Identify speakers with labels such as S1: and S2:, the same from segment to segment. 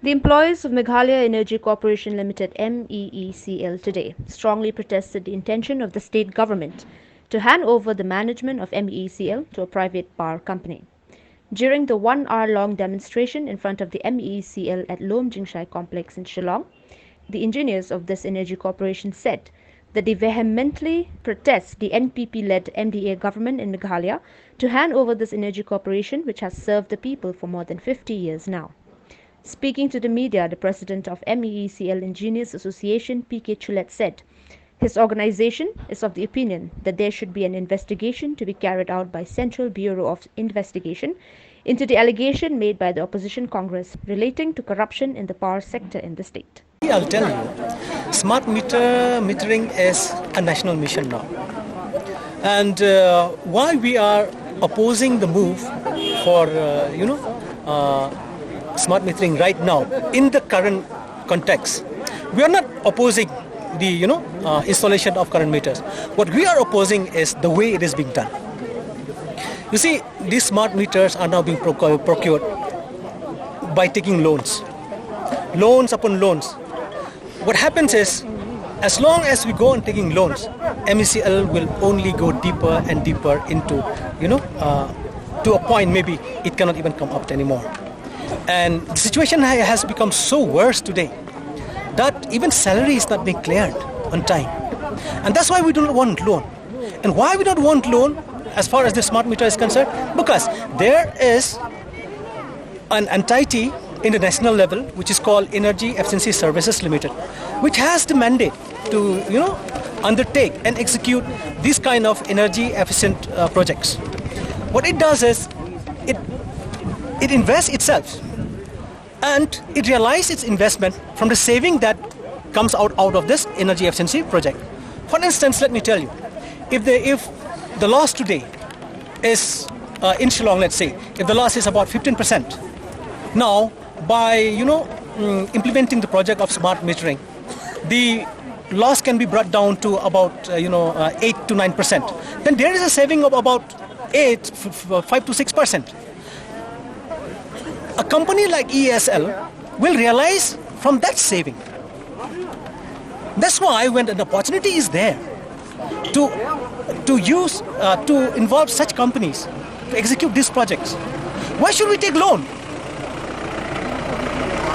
S1: The employees of Meghalaya Energy Corporation Limited (MEECL) today strongly protested the intention of the state government to hand over the management of MEECL to a private power company. During the 1-hour-long demonstration in front of the MEECL at Lom Jingshai complex in Shillong, the engineers of this energy corporation said that they vehemently protest the NPP-led MDA government in Meghalaya to hand over this energy corporation which has served the people for more than 50 years now. Speaking to the media, the president of MeECL Engineers Association, P.K. Chulet, said his organization is of the opinion that there should be an investigation to be carried out by Central Bureau of Investigation into the allegation made by the opposition Congress relating to corruption in the power sector in the state.
S2: I'll tell you, smart metering is a national mission now. And why we are opposing the move for, smart metering right now in the current context. We are not opposing the installation of current meters. What we are opposing is the way it is being done. You see, these smart meters are now being procured by taking loans upon loans. What happens is, as long as we go on taking loans, MECL will only go deeper and deeper into to a point maybe it cannot even come up anymore. And the situation has become so worse today that even salary is not being cleared on time. And that's why we do not want loan. And why we don't want loan as far as the smart meter is concerned? Because there is an entity in the national level which is called Energy Efficiency Services Limited, which has the mandate to undertake and execute these kind of energy efficient projects. What it does is it invests itself, and it realizes its investment from the saving that comes out of this energy efficiency project. For instance, let me tell you, if the loss today is in Shillong, let's say, if the loss is about 15%, now by implementing the project of smart metering, the loss can be brought down to about 8 to 9%. Then there is a saving of about 5 to 6%. A company like ESL will realize from that saving. That's why when an opportunity is there to involve such companies to execute these projects, why should we take loan?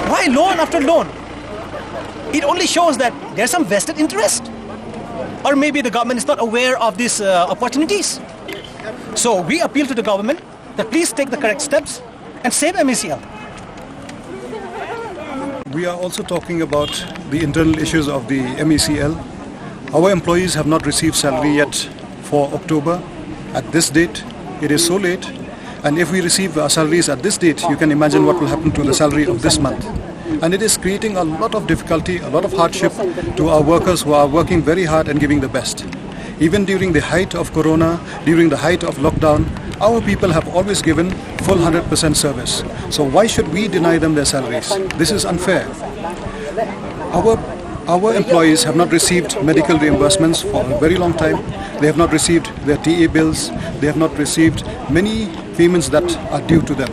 S2: Why loan after loan? It only shows that there's some vested interest, or maybe the government is not aware of these opportunities. So we appeal to the government that please take the correct steps and save MECL.
S3: We are also talking about the internal issues of the MECL. Our employees have not received salary yet for October. At this date, it is so late. And if we receive our salaries at this date, you can imagine what will happen to the salary of this month. And it is creating a lot of difficulty, a lot of hardship to our workers who are working very hard and giving the best. Even during the height of Corona, during the height of lockdown, our people have always given full 100% service. So why should we deny them their salaries? This is unfair. Our employees have not received medical reimbursements for a very long time. They have not received their TA bills. They have not received many payments that are due to them.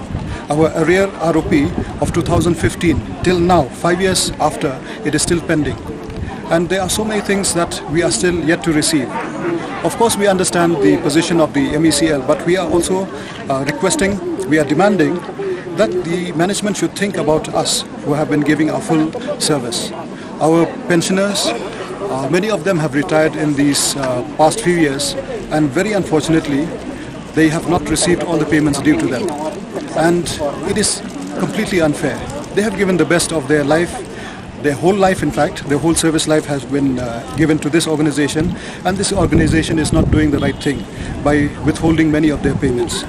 S3: Our arrear ROP of 2015 till now, 5 years after, it is still pending. And there are so many things that we are still yet to receive. Of course, we understand the position of the MECL, but we are also we are demanding that the management should think about us who have been giving our full service. Our pensioners, many of them have retired in these past few years, and very unfortunately, they have not received all the payments due to them. And it is completely unfair. They have given the best of their life, their whole life in fact, their whole service life has been given to this organization, and this organization is not doing the right thing by withholding many of their payments.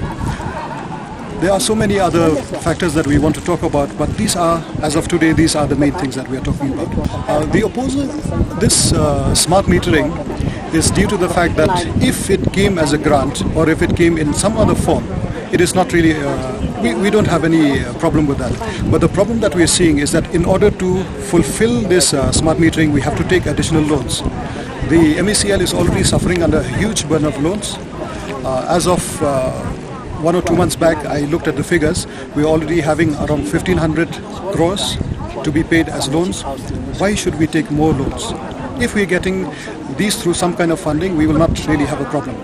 S3: There are so many other factors that we want to talk about, but these are, as of today, these are the main things that we are talking about. The opposal, this smart metering is due to the fact that if it came as a grant or if it came in some other form, it is not really, we don't have any problem with that. But the problem that we are seeing is that in order to fulfill this smart metering, we have to take additional loans. The MECL is already suffering under a huge burden of loans. As of 1 or 2 months back, I looked at the figures. We're already having around 1,500 crores to be paid as loans, why should we take more loans? If we're getting these through some kind of funding, we will not really have a problem.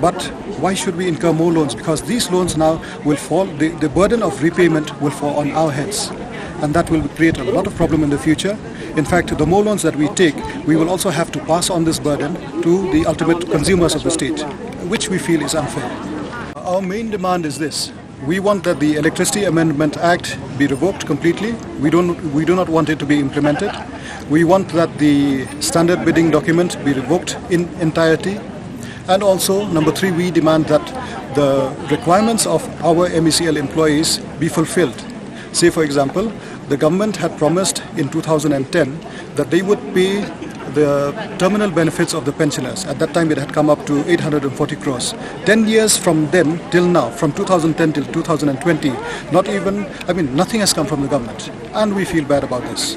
S3: But why should we incur more loans? Because these loans now will fall, the burden of repayment will fall on our heads. And that will create a lot of problem in the future. In fact, the more loans that we take, we will also have to pass on this burden to the ultimate consumers of the state, which we feel is unfair. Our main demand is this. We want that the Electricity Amendment Act be revoked completely. We do not want it to be implemented. We want that the standard bidding document be revoked in entirety. And also, number 3, we demand that the requirements of our MECL employees be fulfilled. Say, for example, the government had promised in 2010 that they would pay the terminal benefits of the pensioners. At that time, it had come up to 840 crores. 10 years from then till now, from 2010 till 2020, nothing has come from the government. And we feel bad about this.